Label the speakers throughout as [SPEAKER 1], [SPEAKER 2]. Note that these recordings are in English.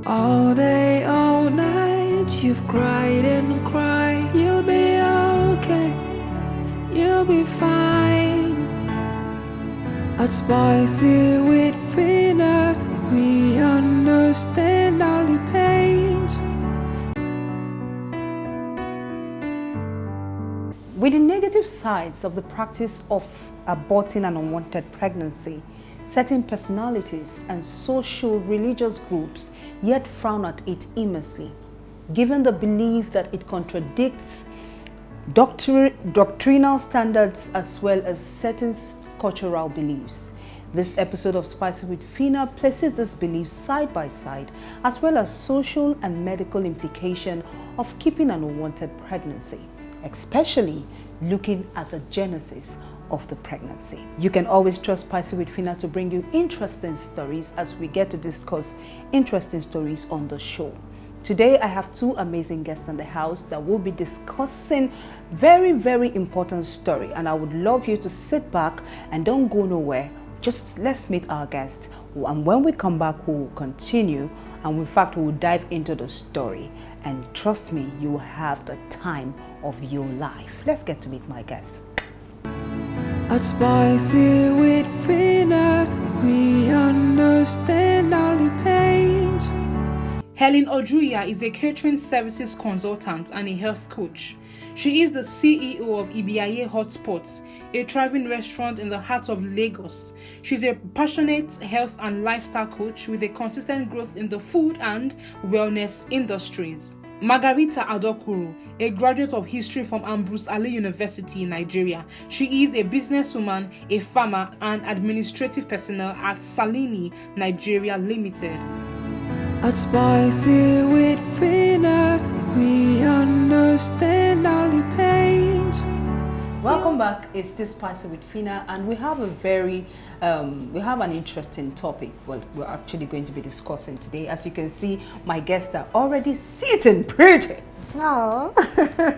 [SPEAKER 1] All day, all night, you've cried and cried. You'll be okay, you'll be fine. At Spicy with Phina, we understand all the pains.
[SPEAKER 2] With the negative sides of the practice of aborting an unwanted pregnancy, certain personalities and social religious groups yet frown at it immensely, given the belief that it contradicts doctrinal standards as well as certain cultural beliefs. This episode of Spicy with Phina places these beliefs side by side, as well as social and medical implication of keeping an unwanted pregnancy, especially looking at the genesis of the pregnancy. You can always trust Spicy with Phina to bring you interesting stories as we get to discuss interesting stories on the show. Today I have two amazing guests in the house that will be discussing very important story, and I would love you to sit back and don't go nowhere. Just let's meet our guests, and when we come back we'll continue, and in fact we'll dive into the story, and trust me, you will have the time of your life. Let's get to meet my guests.
[SPEAKER 1] At Spicy with Phina, we understand all the pains.
[SPEAKER 3] Helen Ojuya is a catering services consultant and a health coach. She is the CEO of Ibiaye Hotspots, a thriving restaurant in the heart of Lagos. She's a passionate health and lifestyle coach with a consistent growth in the food and wellness industries. Margarita Adokuru, a graduate of history from Ambrose Ali University in Nigeria. She is a businesswoman, a farmer, and administrative personnel at Salini Nigeria Limited.
[SPEAKER 1] At Spicy with Phina, we understand all the pains.
[SPEAKER 2] Welcome back. It's still Spicy with Phina, and we have an interesting topic. Well, we're actually going to be discussing today. As you can see, my guests are already sitting pretty.
[SPEAKER 4] Oh,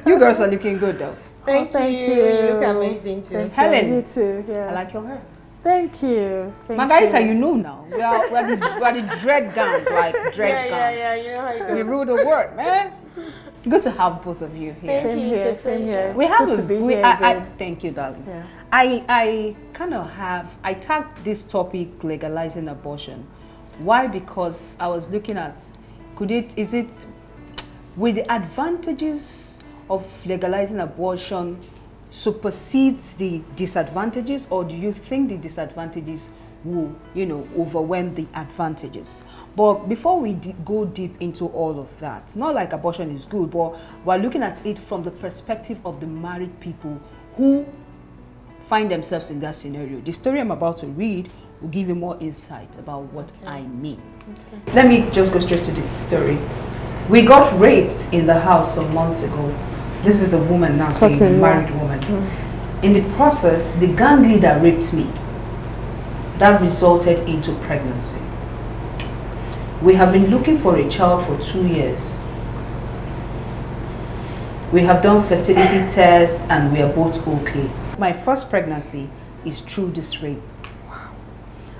[SPEAKER 2] You girls are looking good though.
[SPEAKER 4] thank you.
[SPEAKER 5] You look amazing too.
[SPEAKER 4] Thank
[SPEAKER 2] Helen.
[SPEAKER 4] you too. Yeah.
[SPEAKER 2] I like your hair.
[SPEAKER 4] Thank you. Thank
[SPEAKER 2] Margarita,
[SPEAKER 4] you.
[SPEAKER 2] you know now. We are the dread gang, like dread gang.
[SPEAKER 5] Yeah, you know how it
[SPEAKER 2] We
[SPEAKER 5] goes.
[SPEAKER 2] rule the world, man. Good to have both of you here.
[SPEAKER 4] Same
[SPEAKER 5] you.
[SPEAKER 4] here.
[SPEAKER 5] It's a
[SPEAKER 4] Same here.
[SPEAKER 2] We have
[SPEAKER 4] Good to be here again.
[SPEAKER 2] thank you, darling.
[SPEAKER 4] Yeah.
[SPEAKER 2] I tagged this topic, legalizing abortion. Why? Because I was looking at, will the advantages of legalizing abortion supersedes the disadvantages, or do you think the disadvantages will, overwhelm the advantages? But before we go deep into all of that, not like abortion is good, but we're looking at it from the perspective of the married people who find themselves in that scenario. The story I'm about to read will give you more insight about what I mean. Okay. Let me just go straight to the story. We got raped in the house some months ago. This is a woman now, saying a married woman. In the process, the gang leader raped me. That resulted into pregnancy. We have been looking for a child for 2 years. We have done fertility tests and we are both okay. My first pregnancy is through this rape.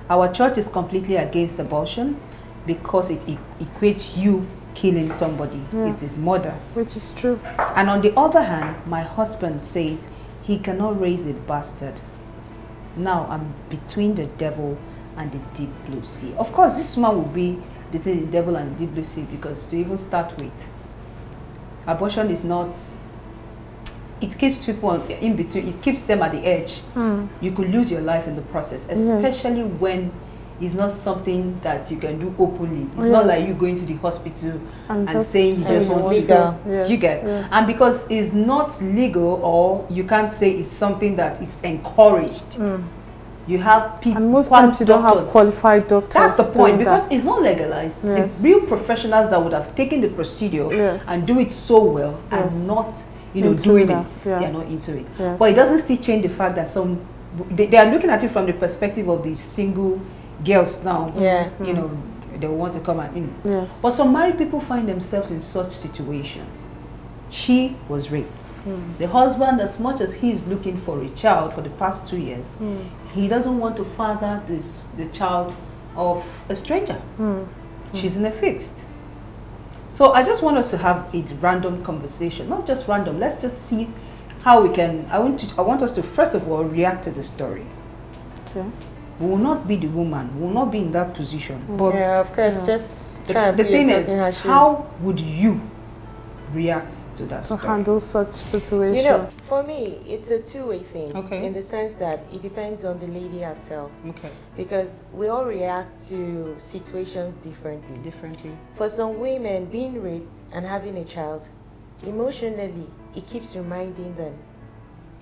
[SPEAKER 2] Our church is completely against abortion because it equates you killing somebody.
[SPEAKER 4] Yeah.
[SPEAKER 2] It's his mother.
[SPEAKER 4] Which is true.
[SPEAKER 2] And on the other hand, my husband says he cannot raise a bastard. Now I'm between the devil and the deep blue sea. Of course, this man will be between the devil and the deep blue sea because to even start with, abortion is not, it keeps people in between, it keeps them at the edge. You could lose your life in the process, especially when it's not something that you can do openly. It's not like you going to the hospital and saying you just want to go.
[SPEAKER 4] Yes,
[SPEAKER 2] You get?
[SPEAKER 4] yes.
[SPEAKER 2] And because it's not legal, or you can't say it's something that is encouraged. You have people,
[SPEAKER 4] And most times you don't have qualified doctors.
[SPEAKER 2] That's the point,
[SPEAKER 4] doing
[SPEAKER 2] because
[SPEAKER 4] that.
[SPEAKER 2] it's not legalized.
[SPEAKER 4] Yes.
[SPEAKER 2] The real professionals that would have taken the procedure and do it so well are not, doing it. They are not into it.
[SPEAKER 4] Yes.
[SPEAKER 2] But it doesn't still change the fact that they are looking at it from the perspective of the single girls now.
[SPEAKER 5] Yeah.
[SPEAKER 2] They want to come and
[SPEAKER 4] Yes.
[SPEAKER 2] But some married people find themselves in such situation. She was raped. The husband, as much as he's looking for a child for the past 2 years, he doesn't want to father the child of a stranger. She's in a fixed. So I just want us to have a random conversation, not just random. Let's just see how we can. I want us to first of all react to the story.
[SPEAKER 4] Okay.
[SPEAKER 2] We will not be the woman. We will not be in that position. But
[SPEAKER 5] Yeah, of course. Just try and
[SPEAKER 2] the
[SPEAKER 5] put
[SPEAKER 2] thing
[SPEAKER 5] yourself in her
[SPEAKER 2] is,
[SPEAKER 5] shoes.
[SPEAKER 2] how would you react to that
[SPEAKER 4] To
[SPEAKER 2] story?
[SPEAKER 4] handle such situation.
[SPEAKER 5] You know, for me, it's a two-way thing.
[SPEAKER 2] Okay.
[SPEAKER 5] In the sense that it depends on the lady herself.
[SPEAKER 2] Okay.
[SPEAKER 5] Because we all react to situations differently.
[SPEAKER 2] Differently.
[SPEAKER 5] For some women, being raped and having a child, emotionally, it keeps reminding them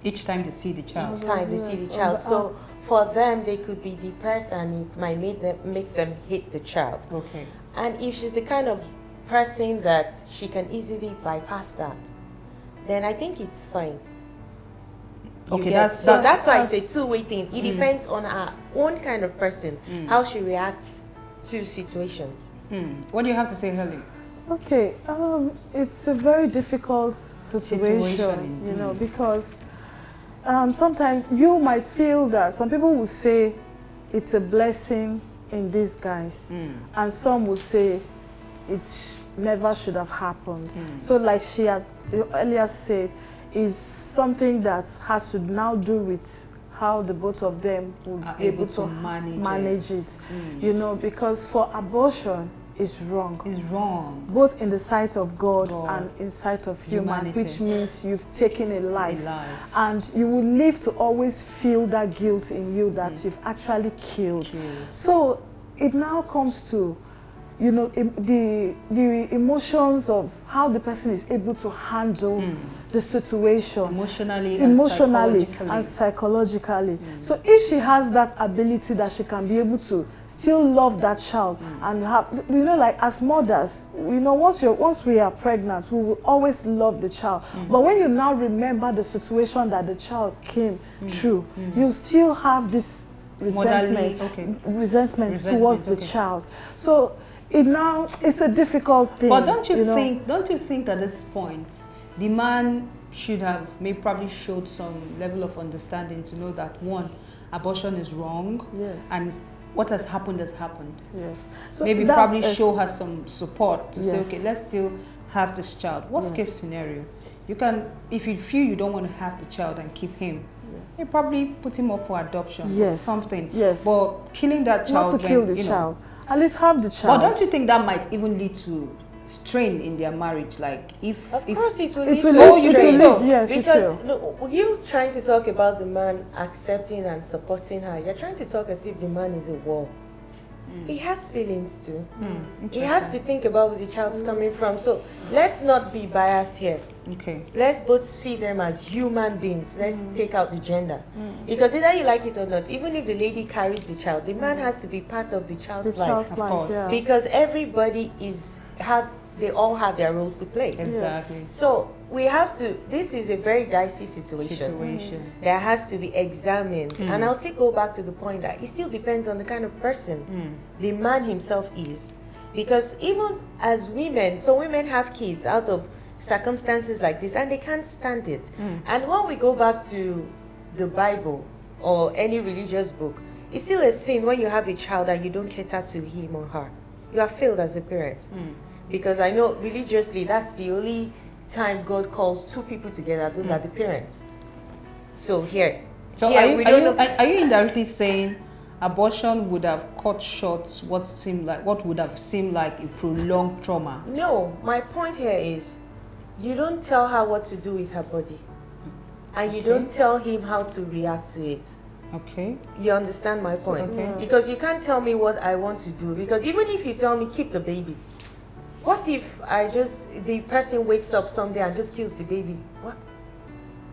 [SPEAKER 2] Each time they see the child.
[SPEAKER 5] each time they see
[SPEAKER 4] Yes,
[SPEAKER 5] the
[SPEAKER 4] on
[SPEAKER 5] child.
[SPEAKER 4] the
[SPEAKER 5] So
[SPEAKER 4] act.
[SPEAKER 5] for them, they could be depressed and it might make them hate the child.
[SPEAKER 2] Okay.
[SPEAKER 5] And if she's the kind of person that she can easily bypass that, then I think it's fine. You
[SPEAKER 2] Okay,
[SPEAKER 5] get-
[SPEAKER 2] that's-
[SPEAKER 5] so
[SPEAKER 2] that's-
[SPEAKER 5] that's why it's a two-way thing. It depends on her own kind of person, how she reacts to situations.
[SPEAKER 2] What do you have to say, Helen?
[SPEAKER 4] Okay, it's a very difficult situation, you know,
[SPEAKER 2] indeed.
[SPEAKER 4] because sometimes you might feel that some people will say it's a blessing in disguise, and some will say it never should have happened. So like she had earlier said, is something that has to now do with how the both of them would
[SPEAKER 2] Are
[SPEAKER 4] be able to manage it. You know, because for abortion is wrong.
[SPEAKER 2] It's wrong.
[SPEAKER 4] Both in the sight of God,
[SPEAKER 2] God.
[SPEAKER 4] and in sight of human,
[SPEAKER 2] Humanity.
[SPEAKER 4] which means you've taken a life.
[SPEAKER 2] A life.
[SPEAKER 4] And you will live to always feel that guilt in you that you've actually killed. So it now comes to, you know, the emotions of how the person is able to handle the situation
[SPEAKER 2] Emotionally
[SPEAKER 4] and psychologically. So if she has that ability that she can be able to still love that child and have, you know, like as mothers, you know, once we are pregnant, we will always love the child. But when you now remember the situation that the child came through, you still have this resentment towards the child. So it's a difficult thing.
[SPEAKER 2] But don't you
[SPEAKER 4] know?
[SPEAKER 2] think at this point the man should have probably showed some level of understanding to know that one, abortion is wrong,
[SPEAKER 4] Yes.
[SPEAKER 2] and what has happened has happened.
[SPEAKER 4] Yes. So
[SPEAKER 2] Maybe
[SPEAKER 4] that's
[SPEAKER 2] probably show her some support to
[SPEAKER 4] Yes.
[SPEAKER 2] say, okay, let's still have this child. Worst
[SPEAKER 4] Yes.
[SPEAKER 2] case scenario, you can, if you feel you don't want to have the child and keep him,
[SPEAKER 4] Yes.
[SPEAKER 2] you probably put him up for adoption or
[SPEAKER 4] Yes.
[SPEAKER 2] something.
[SPEAKER 4] Yes.
[SPEAKER 2] But killing that child,
[SPEAKER 4] Not to kill the
[SPEAKER 2] you know,
[SPEAKER 4] child. At least have the
[SPEAKER 2] but
[SPEAKER 4] child.
[SPEAKER 2] don't you think that might even lead to strain in their marriage? Like if
[SPEAKER 5] Of course, it will
[SPEAKER 4] It
[SPEAKER 5] lead
[SPEAKER 4] will
[SPEAKER 5] to
[SPEAKER 4] lead-
[SPEAKER 5] a
[SPEAKER 4] it will
[SPEAKER 5] strain.
[SPEAKER 4] lead, yes, it
[SPEAKER 5] Because
[SPEAKER 4] will.
[SPEAKER 5] look, you trying to talk about the man accepting and supporting her, you're trying to talk as if the man is a wall. He has feelings too. He has to think about where the child's coming from. So let's not be biased here.
[SPEAKER 2] Okay.
[SPEAKER 5] Let's both see them as human beings. Let's take out the gender. Because either you like it or not, even if the lady carries the child, the man has to be part of the
[SPEAKER 4] the
[SPEAKER 5] child's life.
[SPEAKER 4] child's
[SPEAKER 2] Of
[SPEAKER 4] life,
[SPEAKER 2] course.
[SPEAKER 4] yeah.
[SPEAKER 5] Because everybody they all have their roles to play.
[SPEAKER 2] Exactly.
[SPEAKER 5] So we have to, this is a very dicey situation that has to be examined. And I'll still go back to the point that it still depends on the kind of person the man himself is. Because even as women, so women have kids out of circumstances like this and they can't stand it. And when we go back to the Bible or any religious book, it's still a sin when you have a child and you don't cater to him or her. You have failed as a parent. Because I know religiously that's the only time God calls two people together. Those are the parents. So here,
[SPEAKER 2] So
[SPEAKER 5] here
[SPEAKER 2] are
[SPEAKER 5] we don't know.
[SPEAKER 2] you indirectly saying abortion would have cut short what would have seemed like a prolonged trauma?
[SPEAKER 5] No, my point here is you don't tell her what to do with her body. And you don't tell him how to react to it.
[SPEAKER 2] Okay.
[SPEAKER 5] You understand my point?
[SPEAKER 2] Okay.
[SPEAKER 5] Because you can't tell me what I want to do. Because even if you tell me keep the baby, what if the person wakes up someday and just kills the baby? What?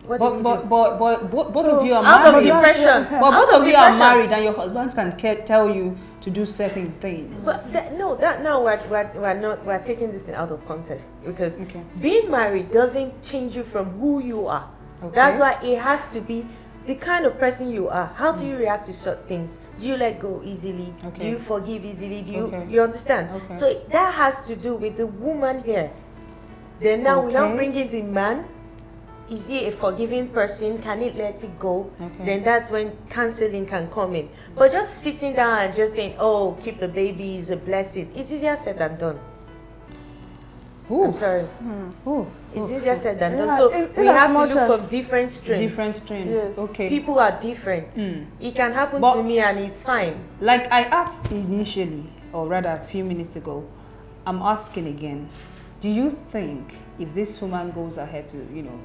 [SPEAKER 5] What do we do?
[SPEAKER 2] But both
[SPEAKER 4] So,
[SPEAKER 2] of you are
[SPEAKER 5] Out of
[SPEAKER 2] married.
[SPEAKER 5] depression.
[SPEAKER 2] But
[SPEAKER 5] Out
[SPEAKER 2] both of you are
[SPEAKER 5] depression.
[SPEAKER 2] married, and your husband can tell you to do certain things.
[SPEAKER 5] But now we're taking this thing out of context because
[SPEAKER 2] Okay.
[SPEAKER 5] being married doesn't change you from who you are.
[SPEAKER 2] Okay.
[SPEAKER 5] That's why it has to be the kind of person you are. How do you react to certain things? Do you let go easily?
[SPEAKER 2] Okay.
[SPEAKER 5] Do you forgive easily? Do you
[SPEAKER 2] Okay.
[SPEAKER 5] you understand?
[SPEAKER 2] Okay.
[SPEAKER 5] So that has to do with the woman here. Then now we now
[SPEAKER 2] Okay.
[SPEAKER 5] bring in the man. Is he a forgiving person? Can he let it go?
[SPEAKER 2] Okay.
[SPEAKER 5] Then that's when counseling can come in. But just sitting down and just saying, oh, keep the baby is a blessing. It's easier said than done. I'm sorry.
[SPEAKER 2] Oh,
[SPEAKER 5] It's easier said than done.
[SPEAKER 4] Yeah,
[SPEAKER 5] So
[SPEAKER 4] in
[SPEAKER 5] we
[SPEAKER 4] as
[SPEAKER 5] have to
[SPEAKER 4] much
[SPEAKER 5] look
[SPEAKER 4] as-
[SPEAKER 5] for different streams.
[SPEAKER 2] different streams.
[SPEAKER 4] Yes.
[SPEAKER 2] Okay.
[SPEAKER 5] People are different. It can happen
[SPEAKER 2] But-
[SPEAKER 5] to me and it's fine.
[SPEAKER 2] Like I asked initially, or rather a few minutes ago, I'm asking again. Do you think if this woman goes ahead to, you know,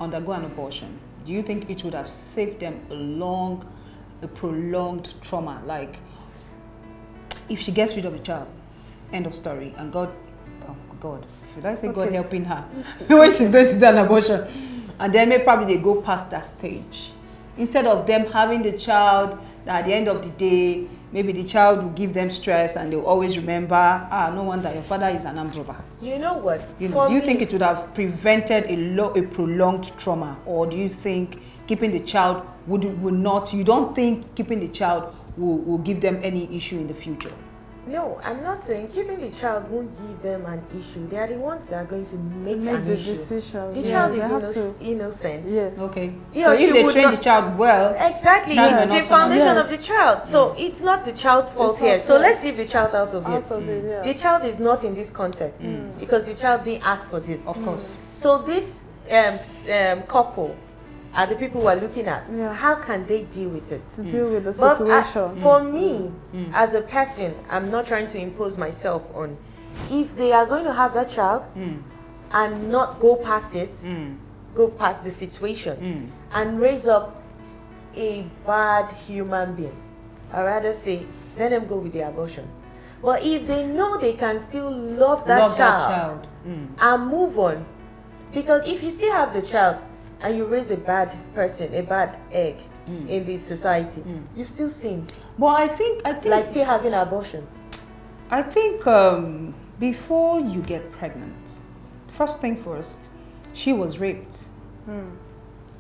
[SPEAKER 2] undergo an abortion, do you think it would have saved them a prolonged trauma? Like, if she gets rid of the child, end of story, and God, should I say God helping her when she's going to do an abortion, and then maybe probably they go past that stage, instead of them having the child, that at the end of the day, maybe the child will give them stress and they'll always remember, no wonder your father is an armed robber.
[SPEAKER 5] You know what?
[SPEAKER 2] You know, do you think it would have prevented a prolonged trauma, or do you think keeping the child would not? You don't think keeping the child will give them any issue in the future?
[SPEAKER 5] No, I'm not saying keeping the child won't give them an issue. They are the ones that are going to make
[SPEAKER 4] make
[SPEAKER 5] an
[SPEAKER 4] the
[SPEAKER 5] issue.
[SPEAKER 4] decision.
[SPEAKER 5] The
[SPEAKER 4] Yes,
[SPEAKER 5] child
[SPEAKER 4] they have
[SPEAKER 5] is
[SPEAKER 4] to.
[SPEAKER 5] innocent.
[SPEAKER 4] Yes.
[SPEAKER 2] Okay.
[SPEAKER 5] He
[SPEAKER 2] So
[SPEAKER 5] or
[SPEAKER 2] if
[SPEAKER 5] she
[SPEAKER 2] they
[SPEAKER 5] would
[SPEAKER 2] train
[SPEAKER 5] not-
[SPEAKER 2] the child well,
[SPEAKER 5] Exactly,
[SPEAKER 2] Child
[SPEAKER 5] it's
[SPEAKER 2] will
[SPEAKER 5] the
[SPEAKER 2] not
[SPEAKER 5] foundation
[SPEAKER 4] survive.
[SPEAKER 5] of the child. So it's not the child's fault
[SPEAKER 4] not
[SPEAKER 5] here. So
[SPEAKER 4] fair.
[SPEAKER 5] let's leave the child out of it.
[SPEAKER 4] Out of it, yeah.
[SPEAKER 5] The child is not in this context because the child didn't ask for this.
[SPEAKER 2] of course.
[SPEAKER 5] So this couple are the people who are looking at.
[SPEAKER 4] Yeah.
[SPEAKER 5] How can they deal with it?
[SPEAKER 4] To deal with the
[SPEAKER 5] But
[SPEAKER 4] situation.
[SPEAKER 5] for me, as a person, I'm not trying to impose myself on. If they are going to have that child and not go past it, go past the situation, and raise up a bad human being, I'd rather say, let them go with the abortion. But if they know they can still love that child, and move on, because if you still have the child and you raise a bad person, a bad egg in this society, you still sin.
[SPEAKER 2] But I think
[SPEAKER 5] Like still having an abortion.
[SPEAKER 2] I think before you get pregnant, first thing first, she was raped.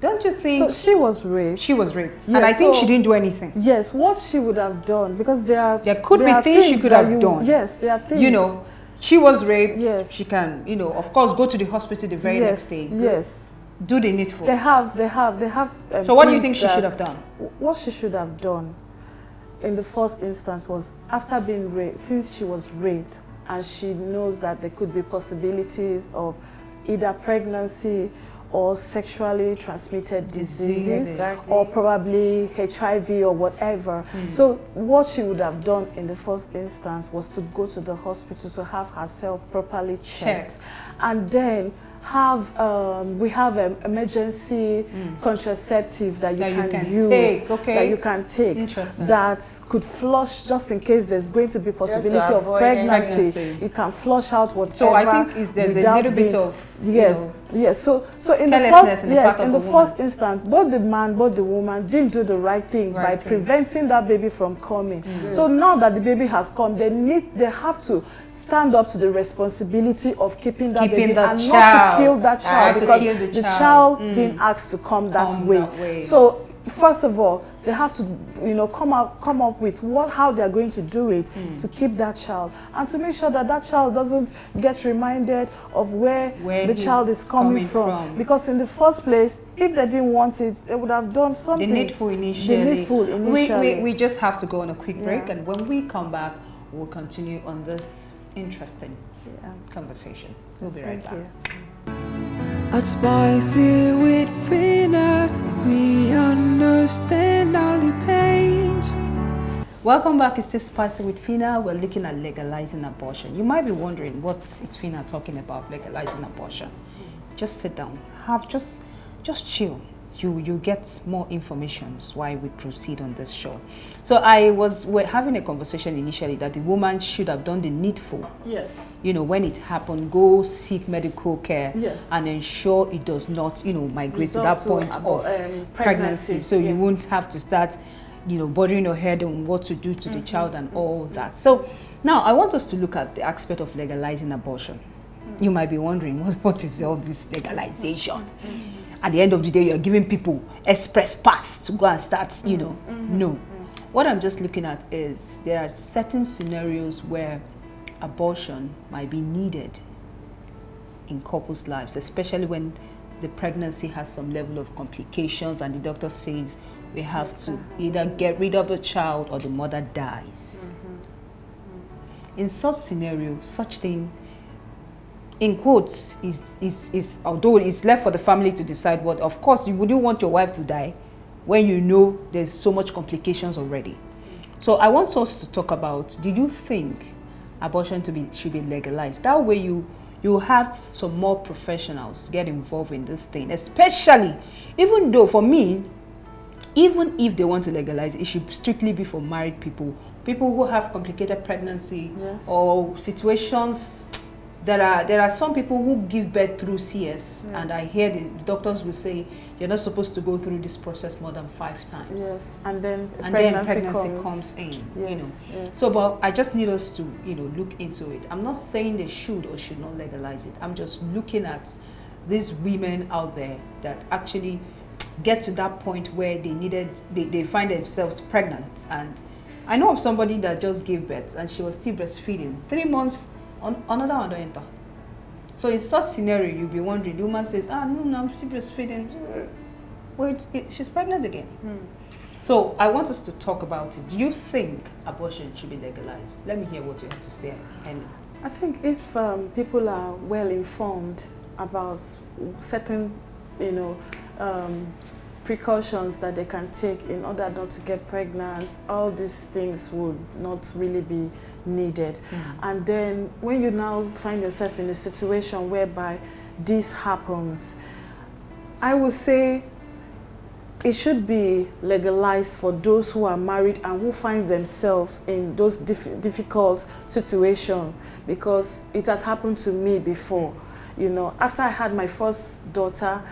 [SPEAKER 2] Don't you think
[SPEAKER 4] So she was raped.
[SPEAKER 2] she was raped?
[SPEAKER 4] Yes,
[SPEAKER 2] And I think
[SPEAKER 4] so-
[SPEAKER 2] she didn't do anything.
[SPEAKER 4] Yes, what she would have done, because there
[SPEAKER 2] could be
[SPEAKER 4] are
[SPEAKER 2] things she could
[SPEAKER 4] that
[SPEAKER 2] have done.
[SPEAKER 4] Yes, there are things.
[SPEAKER 2] You know, she was raped.
[SPEAKER 4] Yes.
[SPEAKER 2] She can, you know, of course, go to the hospital the very next
[SPEAKER 4] yes,
[SPEAKER 2] day.
[SPEAKER 4] yes.
[SPEAKER 2] Do the needful.
[SPEAKER 4] They have.
[SPEAKER 2] So what do you
[SPEAKER 4] things
[SPEAKER 2] think she should
[SPEAKER 4] that-
[SPEAKER 2] have done?
[SPEAKER 4] What she should have done in the first instance was, after being raped, since she was raped and she knows that there could be possibilities of either pregnancy or sexually transmitted diseases,
[SPEAKER 5] Exactly.
[SPEAKER 4] or probably HIV or whatever. So what she would have done in the first instance was to go to the hospital to have herself properly checked. And then we have an emergency contraceptive that you can use,
[SPEAKER 2] take, okay.
[SPEAKER 4] that you can take,
[SPEAKER 2] Interesting.
[SPEAKER 4] that could flush just in case there's going to be possibility of
[SPEAKER 5] avoid
[SPEAKER 4] pregnancy.
[SPEAKER 2] pregnancy.
[SPEAKER 4] It can flush out whatever.
[SPEAKER 2] So I think there's a
[SPEAKER 4] without
[SPEAKER 2] little bit
[SPEAKER 4] being-
[SPEAKER 2] of, you
[SPEAKER 4] yes,
[SPEAKER 2] know,
[SPEAKER 4] yes. So in the
[SPEAKER 2] carelessness
[SPEAKER 4] first,
[SPEAKER 2] in the
[SPEAKER 4] yes,
[SPEAKER 2] part of
[SPEAKER 4] in
[SPEAKER 2] the
[SPEAKER 4] the
[SPEAKER 2] woman.
[SPEAKER 4] first instance, both the man, both the woman didn't do the right thing by
[SPEAKER 2] Right thing.
[SPEAKER 4] preventing that baby from coming. So now that the baby has come, they have to stand up to the responsibility of keeping that
[SPEAKER 2] Keeping
[SPEAKER 4] baby
[SPEAKER 2] the
[SPEAKER 4] and not
[SPEAKER 2] child.
[SPEAKER 4] to kill that child,
[SPEAKER 2] to
[SPEAKER 4] because
[SPEAKER 2] kill the
[SPEAKER 4] the
[SPEAKER 2] child.
[SPEAKER 4] child didn't ask to come that
[SPEAKER 2] Come
[SPEAKER 4] way.
[SPEAKER 2] that way.
[SPEAKER 4] So first of all, they have to, you know, come up with how they are going to do it to keep that child, and to make sure that that child doesn't get reminded of where the
[SPEAKER 2] he's
[SPEAKER 4] child is coming from. Because in the first place, if they didn't want it, they would have done something.
[SPEAKER 2] the needful initially.
[SPEAKER 4] The needful initially.
[SPEAKER 2] We just have to go on a quick break,
[SPEAKER 4] Yeah.
[SPEAKER 2] and when we come back, we'll continue on this interesting
[SPEAKER 4] Yeah.
[SPEAKER 2] conversation. We'll be right
[SPEAKER 4] Thank
[SPEAKER 2] back.
[SPEAKER 4] you.
[SPEAKER 1] At Spicy with Phina, we understand all the pains.
[SPEAKER 2] Welcome back. It's still Spicy with Phina. We're looking at legalizing abortion. You might be wondering, what is Phina talking about, legalizing abortion? Just sit down. Just chill. You get more information while we proceed on this show. So we're having a conversation initially that the woman should have done the needful.
[SPEAKER 4] Yes.
[SPEAKER 2] You know, when it happened, go seek medical care.
[SPEAKER 4] Yes.
[SPEAKER 2] And ensure it does not, you know, migrate to
[SPEAKER 4] Result
[SPEAKER 2] that
[SPEAKER 4] to
[SPEAKER 2] point of pregnancy. So
[SPEAKER 4] Yeah.
[SPEAKER 2] you won't have to start, you know, bothering your head on what to do to the child and all that. So now I want us to look at the aspect of legalizing abortion. You might be wondering, what is all this legalization? At the end of the day, you're giving people express pass to go and start, you know. No. What I'm just looking at is there are certain scenarios where abortion might be needed in couples' lives, especially when the pregnancy has some level of complications and the doctor says we have to either get rid of the child or the mother dies. In such scenario, such thing in quotes, is although it's left for the family to decide what, of course, you wouldn't want your wife to die when you know there's so much complications already. So I want us to talk about, did you think abortion should be legalized? That way you have some more professionals get involved in this thing, especially, even though for me, even if they want to legalize it, it should strictly be for married people who have complicated pregnancy,
[SPEAKER 4] Yes.
[SPEAKER 2] or situations. There are some people who give birth through CS,
[SPEAKER 4] Yeah.
[SPEAKER 2] and I hear the doctors will say you're not supposed to go through this process more than 5 times.
[SPEAKER 4] Yes, and then
[SPEAKER 2] Pregnancy
[SPEAKER 4] comes.
[SPEAKER 2] comes in.
[SPEAKER 4] Yes, yes.
[SPEAKER 2] So, but I just need us to, look into it. I'm not saying they should or should not legalize it. I'm just looking at these women out there that actually get to that point where they find themselves pregnant. And I know of somebody that just gave birth and she was still breastfeeding. 3 months, another one don't enter. So in such scenario, you'll be wondering, the woman says, no, I'm still breastfeeding. Wait, she's pregnant again. So I want us to talk about it. Do you think abortion should be legalized? Let me hear what you have to say, Henry.
[SPEAKER 4] I think if people are well informed about certain, precautions that they can take in order not to get pregnant, all these things would not really be needed. And then when you now find yourself in a situation whereby this happens, I would say it should be legalized for those who are married and who find themselves in those difficult situations, because it has happened to me before. After I had my first daughter,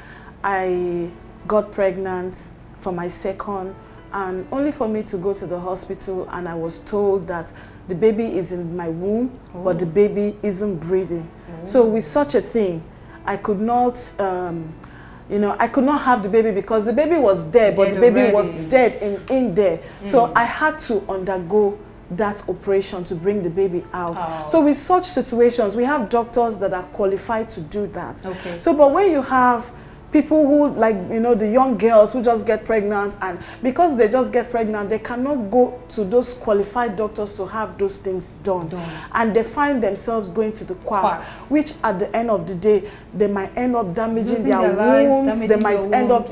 [SPEAKER 4] I got pregnant for my second, and only for me to go to the hospital and I was told that the baby is in my womb, but the baby isn't breathing. So with such a thing, I could not I could not have the baby because the baby was there, but the baby was dead in there. So I had to undergo that operation to bring the baby out. So with such situations, we have doctors that are qualified to do that. So, but when you have people who, like, the young girls who just get pregnant, and because they just get pregnant, they cannot go to those qualified doctors to have those things done. And they find themselves going to the quack, which at the end of the day, they might end up damaging their wombs, they might end up,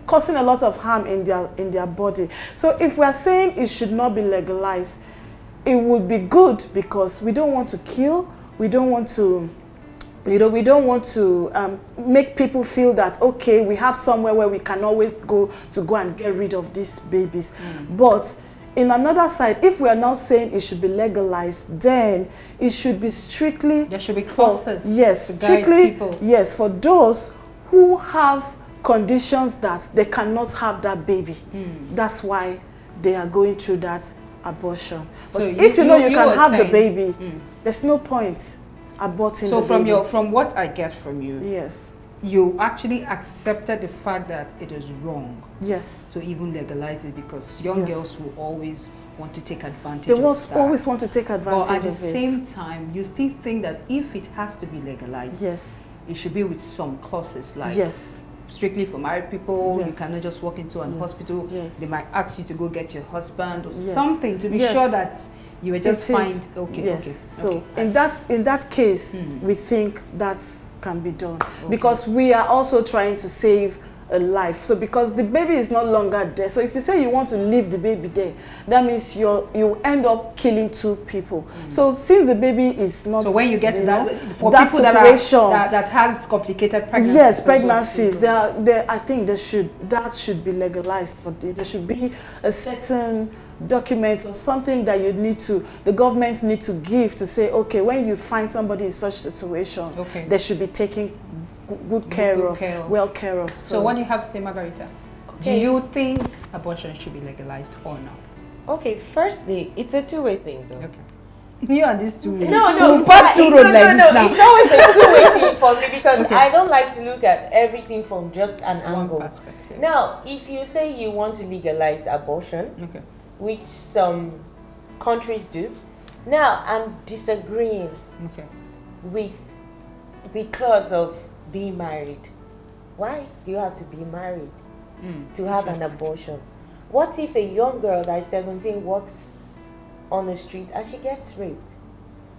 [SPEAKER 4] causing a lot of harm in their body. So if we are saying it should not be legalized, it would be good, because we don't want to kill, we don't want to we don't want to make people feel that, okay, we have somewhere where we can always go and get rid of these babies. But in another side, if we are now saying it should be legalized, then it should be strictly,
[SPEAKER 2] there should be courses
[SPEAKER 4] yes,
[SPEAKER 2] to guide
[SPEAKER 4] strictly
[SPEAKER 2] people.
[SPEAKER 4] Yes, for those who have conditions that they cannot have that baby. That's why they are going through that abortion. But so if you can have the baby, there's no point aborting the baby. So
[SPEAKER 2] from what I get from you,
[SPEAKER 4] yes,
[SPEAKER 2] you actually accepted the fact that it is wrong,
[SPEAKER 4] yes,
[SPEAKER 2] to even legalize it, because young girls will always want to take advantage
[SPEAKER 4] they
[SPEAKER 2] of that.
[SPEAKER 4] always want to take advantage
[SPEAKER 2] but at
[SPEAKER 4] of
[SPEAKER 2] the same time, you still think that if it has to be legalized,
[SPEAKER 4] yes,
[SPEAKER 2] it should be with some clauses, like
[SPEAKER 4] yes,
[SPEAKER 2] strictly for married people.
[SPEAKER 4] Yes.
[SPEAKER 2] You cannot just walk into an hospital.
[SPEAKER 4] Yes.
[SPEAKER 2] They might ask you to go get your husband or
[SPEAKER 4] Yes.
[SPEAKER 2] something to be
[SPEAKER 4] Yes.
[SPEAKER 2] sure that you were just fine. Okay,
[SPEAKER 4] yes.
[SPEAKER 2] okay.
[SPEAKER 4] So in that case, we think that can be done, because we are also trying to save a life. So because the baby is no longer there, so if you say you want to leave the baby there, that means you end up killing 2 people. So since the baby is not,
[SPEAKER 2] so when you get to that, for
[SPEAKER 4] that
[SPEAKER 2] people
[SPEAKER 4] situation,
[SPEAKER 2] that has complicated pregnancies,
[SPEAKER 4] yes, pregnancies, I think that should be legalized. For there should be a certain document or something that the government need to give to say, okay, when you find somebody in such situation, they should be taken good care of.
[SPEAKER 2] So what do you have to say, Margarita? Do you think abortion should be legalized or not?
[SPEAKER 5] Okay, firstly, it's a two-way thing, though.
[SPEAKER 2] Okay. You and these two.
[SPEAKER 5] No.
[SPEAKER 2] Pass two roads like this now.
[SPEAKER 5] It's always a two-way thing for me, because I don't like to look at everything from just an angle.
[SPEAKER 2] One perspective.
[SPEAKER 5] Now, if you say you want to legalize abortion, which some countries do, now I'm disagreeing with the clause of being married. Why do you have to be married to have an abortion? What if a young girl that is 17 walks on the street and she gets raped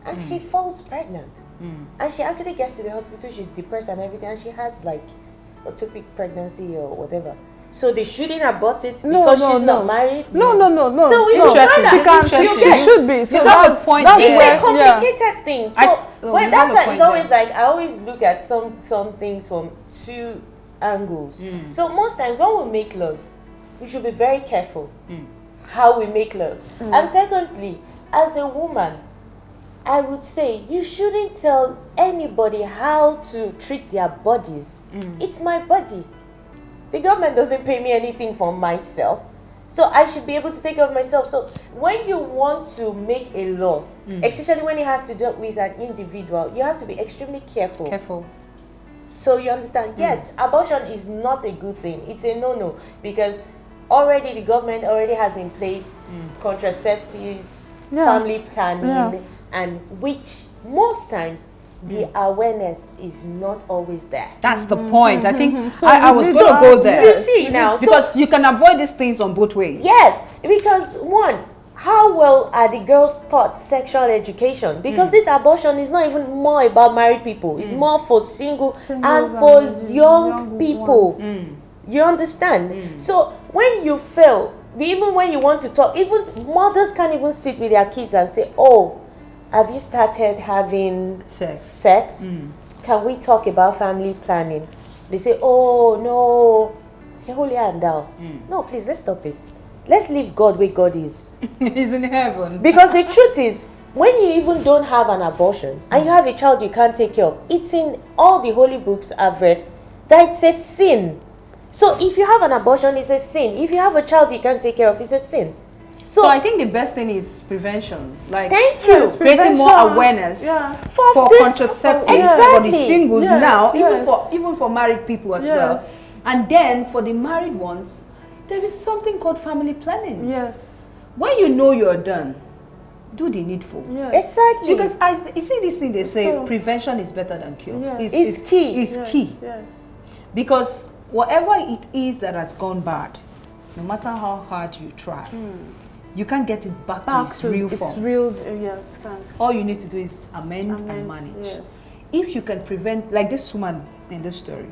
[SPEAKER 5] and she falls pregnant? and she actually gets to the hospital, she's depressed and everything, and she has like ectopic pregnancy or whatever. So they shouldn't abort it because she's not married.
[SPEAKER 4] No.
[SPEAKER 5] So we should
[SPEAKER 4] She should be. So
[SPEAKER 2] that's the point.
[SPEAKER 5] It's a complicated thing. So when that's why it's always like I always look at some things from two angles. So most times when we make laws, we should be very careful how we make laws. And secondly, as a woman, I would say you shouldn't tell anybody how to treat their bodies. It's my body. The government doesn't pay me anything for myself. So I should be able to take care of myself. So when you want to make a law, especially when it has to do with an individual, you have to be extremely careful. So you understand? Yes, abortion is not a good thing. It's a no-no because already the government already has in place contraceptive, family planning, and which most times the awareness is not always there.
[SPEAKER 2] That's the point. I think I was going to go there.
[SPEAKER 5] You see now,
[SPEAKER 2] because you can avoid these things on both ways.
[SPEAKER 5] Yes, because one, how well are the girls taught sexual education? Because this abortion is not even more about married people. It's more for singles and for young people. You understand? So when you fail, even when you want to talk, even mothers can't even sit with their kids and say, oh, have you started having sex? Can we talk about family planning? They say, oh, no, holy and thou. No, please, let's stop it. Let's leave God where God is.
[SPEAKER 2] He's in heaven.
[SPEAKER 5] Because the truth is, when you even don't have an abortion and you have a child you can't take care of, it's in all the holy books I've read that it's a sin. So if you have an abortion, it's a sin. If you have a child you can't take care of, it's a sin.
[SPEAKER 2] So I think the best thing is prevention. Like,
[SPEAKER 5] thank you.
[SPEAKER 2] Creating more awareness for contraceptives for the singles now, even for married people as well. And then for the married ones, there is something called family planning. When you know you're done, do the needful.
[SPEAKER 5] Exactly.
[SPEAKER 2] Because you see this thing they say, prevention is better than cure.
[SPEAKER 5] It's key.
[SPEAKER 2] It's key. Because whatever it is that has gone bad, no matter how hard you try, you can't get it back to its real form.
[SPEAKER 4] It's real, it can't.
[SPEAKER 2] All you need to do is amend and manage. If you can prevent, like this woman in this story,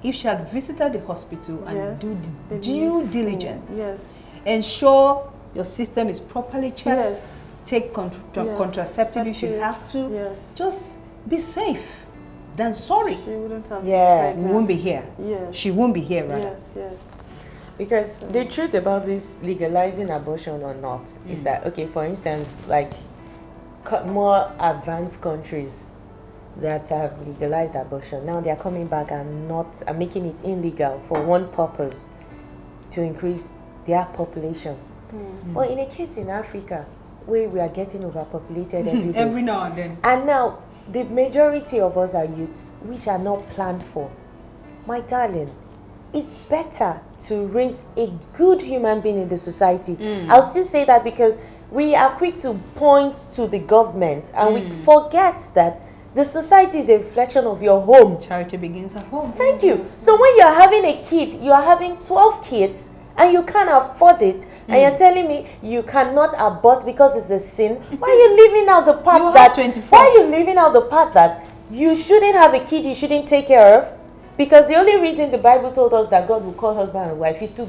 [SPEAKER 2] if she had visited the hospital and do the due diligence, ensure your system is properly checked, take contraceptive if you have to, just be safe. Then sorry,
[SPEAKER 4] she wouldn't have
[SPEAKER 2] we won't be here. She won't be here, right?
[SPEAKER 5] Because the truth about this legalizing abortion or not is that, okay, for instance, like more advanced countries that have legalized abortion, now they are coming back and making it illegal for one purpose, to increase their population. But in a case in Africa, where we are getting overpopulated every day,
[SPEAKER 2] every now and then,
[SPEAKER 5] and now the majority of us are youths, which are not planned for. My darling, it's better to raise a good human being in the society. I'll still say that because we are quick to point to the government and we forget that the society is a reflection of your home.
[SPEAKER 2] Charity begins at home.
[SPEAKER 5] Thank you. So when you're having a kid, you are having 12 kids and you can't afford it, and you're telling me you cannot abort because it's a sin, why are you leaving out the part that you shouldn't have a kid you shouldn't take care of? Because the only reason the Bible told us that God will call husband and wife is to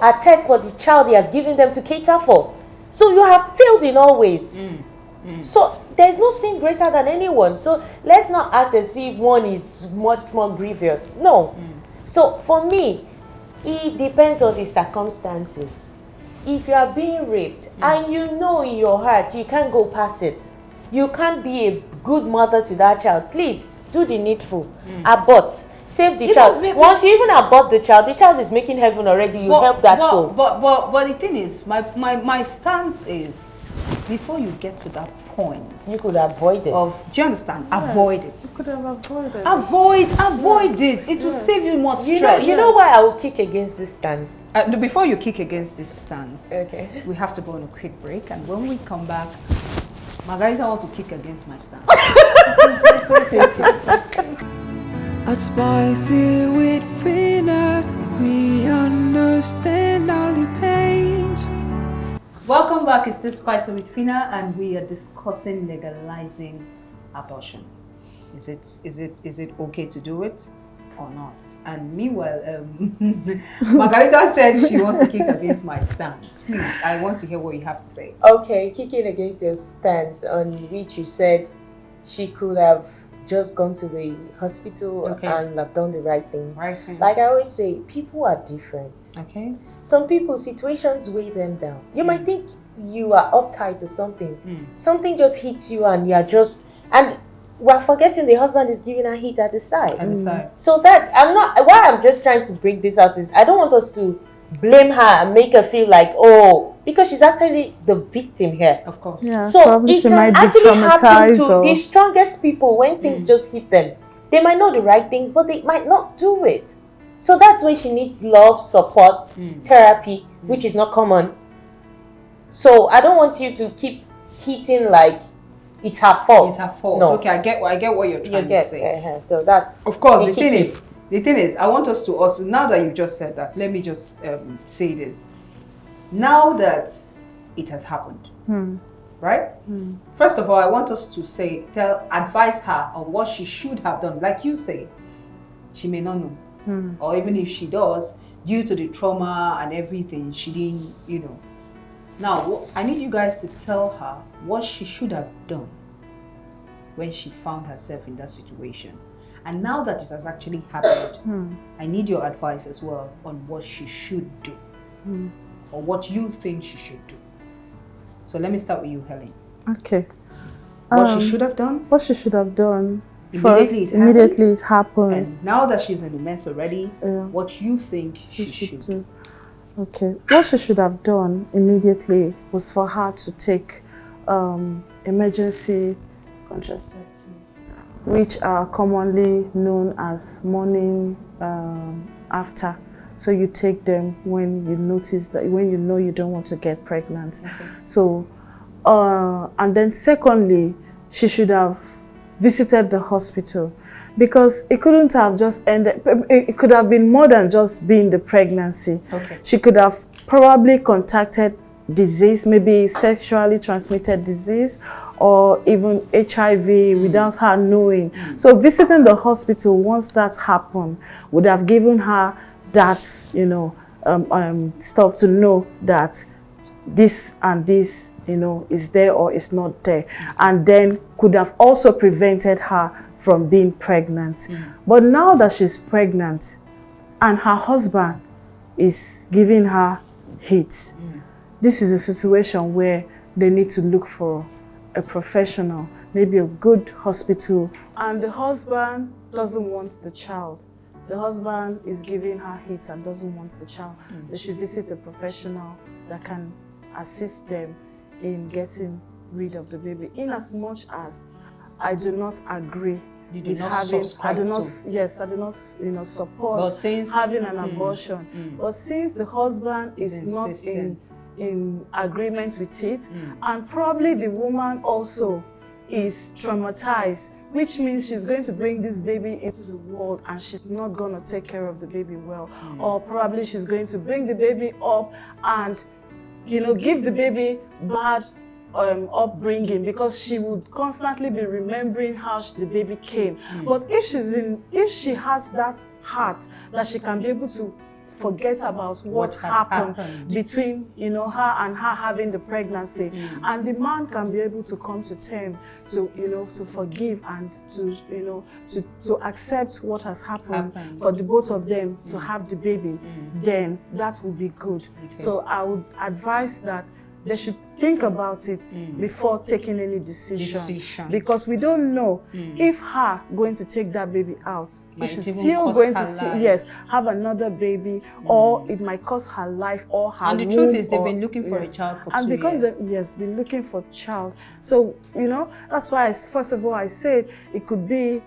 [SPEAKER 5] attest for the child he has given them to cater for. So you have failed in all ways. So there's no sin greater than anyone. So let's not act as if one is much more grievous. No. So for me, it depends on the circumstances. If you are being raped and you know in your heart you can't go past it, you can't be a good mother to that child, please do the needful. Abort. Save the child. Once you even abort the child is making heaven already. You help that soul.
[SPEAKER 2] But the thing is, my stance is, before you get to that point,
[SPEAKER 5] you could avoid it.
[SPEAKER 2] Do you understand? Avoid it.
[SPEAKER 4] You could have avoided
[SPEAKER 2] it. Avoid it. It will save you more stress.
[SPEAKER 5] You know why I will kick against this stance?
[SPEAKER 2] Before you kick against this stance,
[SPEAKER 5] okay,
[SPEAKER 2] we have to go on a quick break, and when we come back, Margarita wants to kick against my stance.
[SPEAKER 1] At Spicy with Phina, we understand all the pains.
[SPEAKER 2] Welcome back. It's this Spicy with Phina, and we are discussing legalizing abortion? Is it okay to do it or not? And meanwhile, Margarita said she wants to kick against my stance. Please, I want to hear what you have to say.
[SPEAKER 5] Okay, kicking against your stance on which you said she could have just gone to the hospital and have done the right thing.
[SPEAKER 2] Right thing.
[SPEAKER 5] Like I always say, people are different.
[SPEAKER 2] Okay.
[SPEAKER 5] Some people, situations weigh them down. You might think you are uptight or something. Something just hits you and you're just... And we're forgetting the husband is giving her heat at the side.
[SPEAKER 2] At the side.
[SPEAKER 5] So that, why I'm just trying to bring this out is I don't want us to blame her and make her feel like, oh, because she's actually the victim here.
[SPEAKER 2] Of course.
[SPEAKER 4] Yeah,
[SPEAKER 5] so
[SPEAKER 4] probably
[SPEAKER 5] it
[SPEAKER 4] she
[SPEAKER 5] can
[SPEAKER 4] might be
[SPEAKER 5] actually happen
[SPEAKER 4] traumatized.
[SPEAKER 5] to the strongest people when things just hit them. They might know the right things, but they might not do it. So that's why she needs love, support, therapy, which is not common. So I don't want you to keep hitting like it's her fault.
[SPEAKER 2] It's her fault.
[SPEAKER 5] No.
[SPEAKER 2] Okay, I get what you're trying to say.
[SPEAKER 5] So that's...
[SPEAKER 2] Of course, the thing is, I want us to also, now that you just said that, let me just say this. Now that it has happened, right? First of all, I want us to advise her on what she should have done. Like you say, she may not know. Or even if she does, due to the trauma and everything, she didn't, Now, I need you guys to tell her what she should have done when she found herself in that situation. And now that it has actually happened, I need your advice as well on what she should do. Or what you think she should do. So let me start with you, Helen.
[SPEAKER 4] Okay.
[SPEAKER 2] What she should have done?
[SPEAKER 4] What she should have done.
[SPEAKER 2] Immediately
[SPEAKER 4] it happened.
[SPEAKER 2] And now that she's in the mess already, what you think she should do.
[SPEAKER 4] Okay. What she should have done immediately was for her to take emergency contraceptives, which are commonly known as morning after. So you take them when you notice that, when you know you don't want to get pregnant. So, and then secondly, she should have visited the hospital, because it couldn't have just ended. It could have been more than just being the pregnancy. She could have probably contacted disease, maybe sexually transmitted disease, or even HIV without her knowing. So visiting the hospital once that's happened would have given her that, stuff to know that this and this, is there or is not there, and then could have also prevented her from being pregnant. But now that she's pregnant and her husband is giving her hits, this is a situation where they need to look for a professional, maybe a good hospital. And the husband doesn't want the child. The husband is giving her hits and doesn't want the child. They should visit a professional that can assist them in getting rid of the baby. In as much as I do not agree with having, I do not support having an abortion. But since the husband is not in agreement with it, and probably the woman also is traumatized, which means she's going to bring this baby into the world and she's not going to take care of the baby well. Or probably she's going to bring the baby up and, give the baby bad upbringing, because she would constantly be remembering how the baby came. But if she has that heart that she can be able to forget about what happened between her and her having the pregnancy, and the man can be able to come to terms to to forgive and to accept what has happened for the both of them to have the baby, then that would be good. So I would advise that they should think about it before taking any decision. Because we don't know if her going to take that baby out, if she's still going to have another baby, or it might cost her life or her
[SPEAKER 2] And the truth is they've been looking for a child for 2 years.
[SPEAKER 4] And because they've been looking for a child. So, that's why, first of all, I said it could be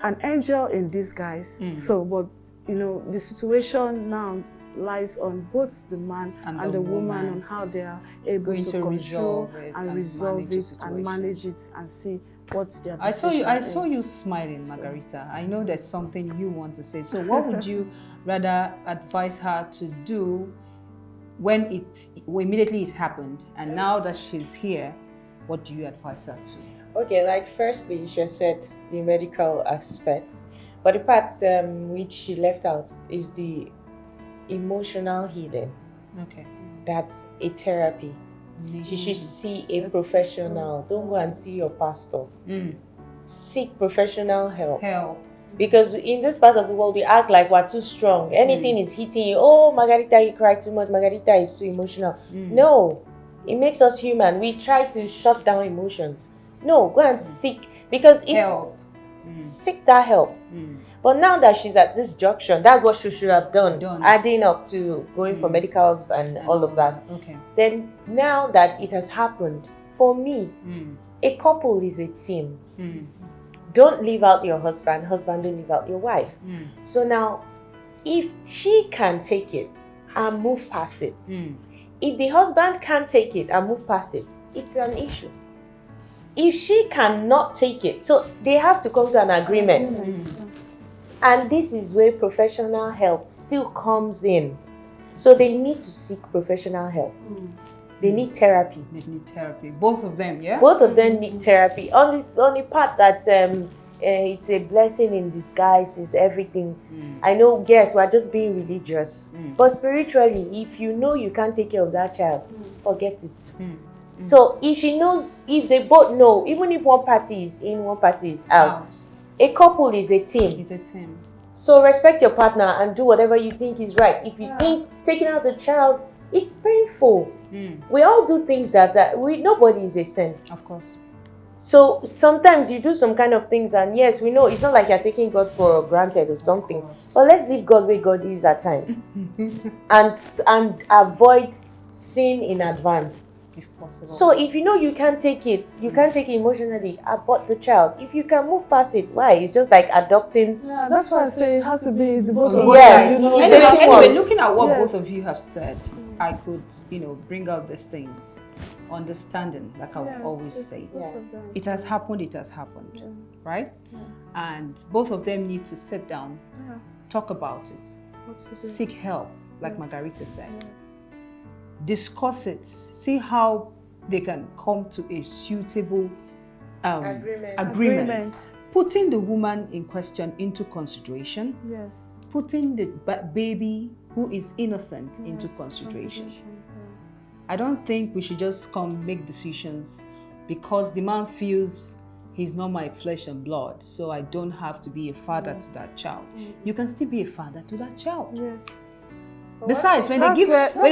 [SPEAKER 4] an angel in disguise. So, but, the situation now lies on both the man and the woman on how they are able to control and resolve it and manage it and see what their decision
[SPEAKER 2] I saw you smiling, Margarita. I know there's something you want to say. So what would you rather advise her to do when immediately it happened, and now that she's here, what do you advise her to?
[SPEAKER 5] Okay, like firstly, you just said the medical aspect, but the part which she left out is the emotional healing.
[SPEAKER 2] Okay.
[SPEAKER 5] That's a therapy. You should see a professional. Don't go and see your pastor. Seek professional help. Because in this part of the world, we act like we're too strong. Anything is hitting you. Oh, Margarita, you cry too much. Margarita is too emotional. No, it makes us human. We try to shut down emotions. No, go and seek, because it's help. Seek that help. But now that she's at this junction, that's what she should have done. Adding up to going for medicals and all of that.
[SPEAKER 2] Okay.
[SPEAKER 5] Then now that it has happened, for me, a couple is a team. Don't leave out your husband, husband don't leave out your wife. So now, if she can take it and move past it, if the husband can't take it and move past it, it's an issue. If she cannot take it, so they have to come to an agreement. And this is where professional help still comes in. So they need to seek professional help. They need therapy.
[SPEAKER 2] They need therapy. Both of them, yeah?
[SPEAKER 5] Both of them need therapy. On the part that it's a blessing in disguise, is everything. I know, yes, we're just being religious. But spiritually, if you know you can't take care of that child, forget it. So if she knows, if they both know, even if one party is in, one party is out, a couple is a team.
[SPEAKER 2] It's a team.
[SPEAKER 5] So respect your partner and do whatever you think is right. If you think taking out the child, it's painful. We all do things that nobody is a saint.
[SPEAKER 2] Of course.
[SPEAKER 5] So sometimes you do some kind of things, and yes, we know it's not like you're taking God for granted or something. But let's leave God where God is at times, and avoid sin in advance.
[SPEAKER 2] If possible.
[SPEAKER 5] So if you know you can't take it, you can't take it emotionally, abort the child. If you can move past it, why? It's just like adopting.
[SPEAKER 4] Yeah, that's why I say it has to be the both of
[SPEAKER 5] Yes.
[SPEAKER 4] us.
[SPEAKER 2] Anyway, looking at what both
[SPEAKER 4] Yes.
[SPEAKER 2] of you have said, I could, bring out these things. Understanding, like I would always say. It has happened, right? And both of them need to sit down, talk about it, seek help, like Margarita said. Discuss it, see how they can come to a suitable agreement. Putting the woman in question into consideration. Putting the baby who is innocent into consideration. I don't think we should just make decisions because the man feels he's not my flesh and blood, so I don't have to be a father to that child. You can still be a father to that child. Besides, when they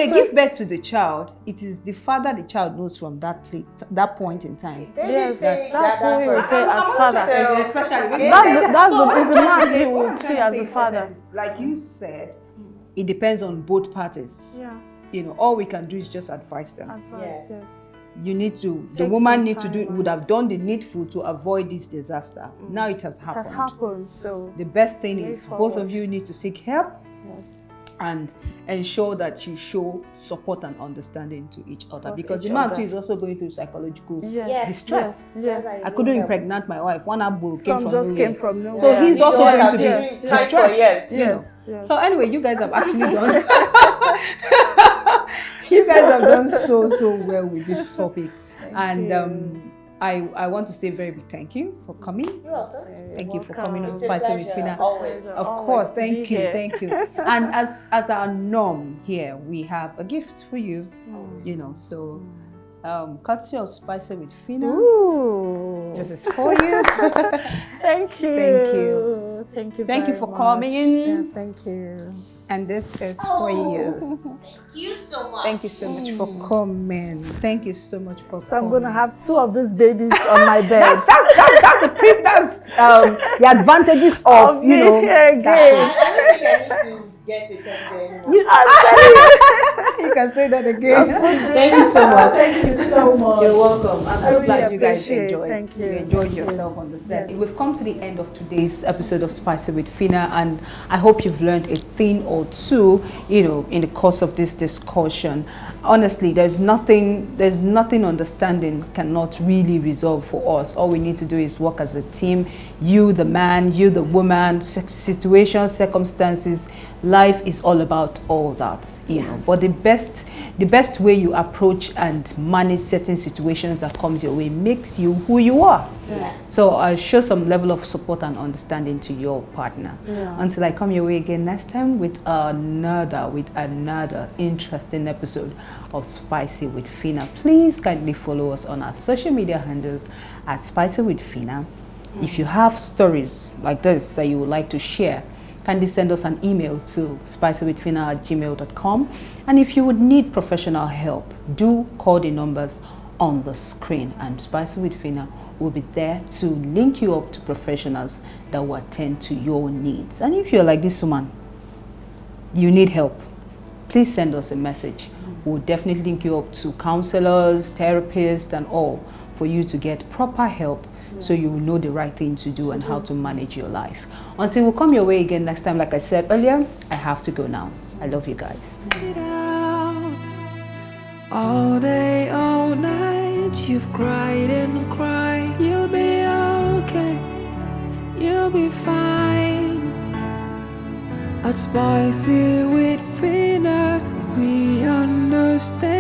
[SPEAKER 2] give birth to the child, it is the father the child knows from that point in time.
[SPEAKER 4] Yes, that's what he will say as father.
[SPEAKER 2] Especially
[SPEAKER 4] That's the man he will see as a father.
[SPEAKER 2] Like you said, it depends on both parties. All we can do is just advise them.
[SPEAKER 4] Yes.
[SPEAKER 2] You need to, the woman would have done the needful to avoid this disaster. Now it has happened.
[SPEAKER 4] So
[SPEAKER 2] the best thing is both of you need to seek help. And ensure that you show support and understanding to each other, because the man too is also going through psychological distress. I couldn't impregnate my wife. One apple came from nowhere. So he's also going to be distressed. So anyway, you guys have actually done. You guys have done so well with this topic, I want to say very big thank you for coming.
[SPEAKER 5] You're welcome.
[SPEAKER 2] Thank you for coming on Spicy with Phina.
[SPEAKER 5] Always.
[SPEAKER 2] Of course, thank you. And as our norm here, we have a gift for you. So courtesy of Spicy with Phina.
[SPEAKER 4] Ooh.
[SPEAKER 2] This is for you.
[SPEAKER 4] Thank you.
[SPEAKER 2] Thank you for coming in.
[SPEAKER 4] Yeah, thank you.
[SPEAKER 2] And this is for you.
[SPEAKER 5] Thank you so much.
[SPEAKER 2] Thank you so much for coming. Thank you so much for coming.
[SPEAKER 4] So I'm gonna have 2 of these babies on my bed.
[SPEAKER 2] That's the advantages of
[SPEAKER 4] again.
[SPEAKER 5] I need to get it
[SPEAKER 2] You can say that again.
[SPEAKER 5] Thank you so much.
[SPEAKER 4] Thank you so much.
[SPEAKER 2] You're welcome. I'm so
[SPEAKER 4] really
[SPEAKER 2] glad you guys
[SPEAKER 4] appreciate it.
[SPEAKER 2] enjoyed.
[SPEAKER 4] Thank you.
[SPEAKER 2] You enjoyed yourself on the set. We've come to the end of today's episode of Spicy with Phina, and I hope you've learned a thing or two, in the course of this discussion. Honestly, there's nothing understanding cannot really resolve for us. All we need to do is work as a team. You, the man, you, the woman, situations, circumstances. Life is all about all that, But the best the best way you approach and manage certain situations that comes your way makes you who you are.
[SPEAKER 5] Yeah.
[SPEAKER 2] So show some level of support and understanding to your partner.
[SPEAKER 4] Yeah.
[SPEAKER 2] Until I come your way again next time with another interesting episode of Spicy with Phina. Please kindly follow us on our social media handles at Spicy with Phina. If you have stories like this that you would like to share, kindly send us an email to spicywithphina@gmail.com. And if you would need professional help, do call the numbers on the screen, and Spicy with Phina will be there to link you up to professionals that will attend to your needs. And if you're like this woman, you need help, please send us a message. We'll definitely link you up to counselors, therapists, and all for you to get proper help, so you will know the right thing to do and how to manage your life. Until we come your way again next time, like I said earlier, I have to go now. I love you guys.
[SPEAKER 1] It out. All day, all night, you've cried and cried. You'll be okay, you'll be fine. At Spicy with Phina, we understand.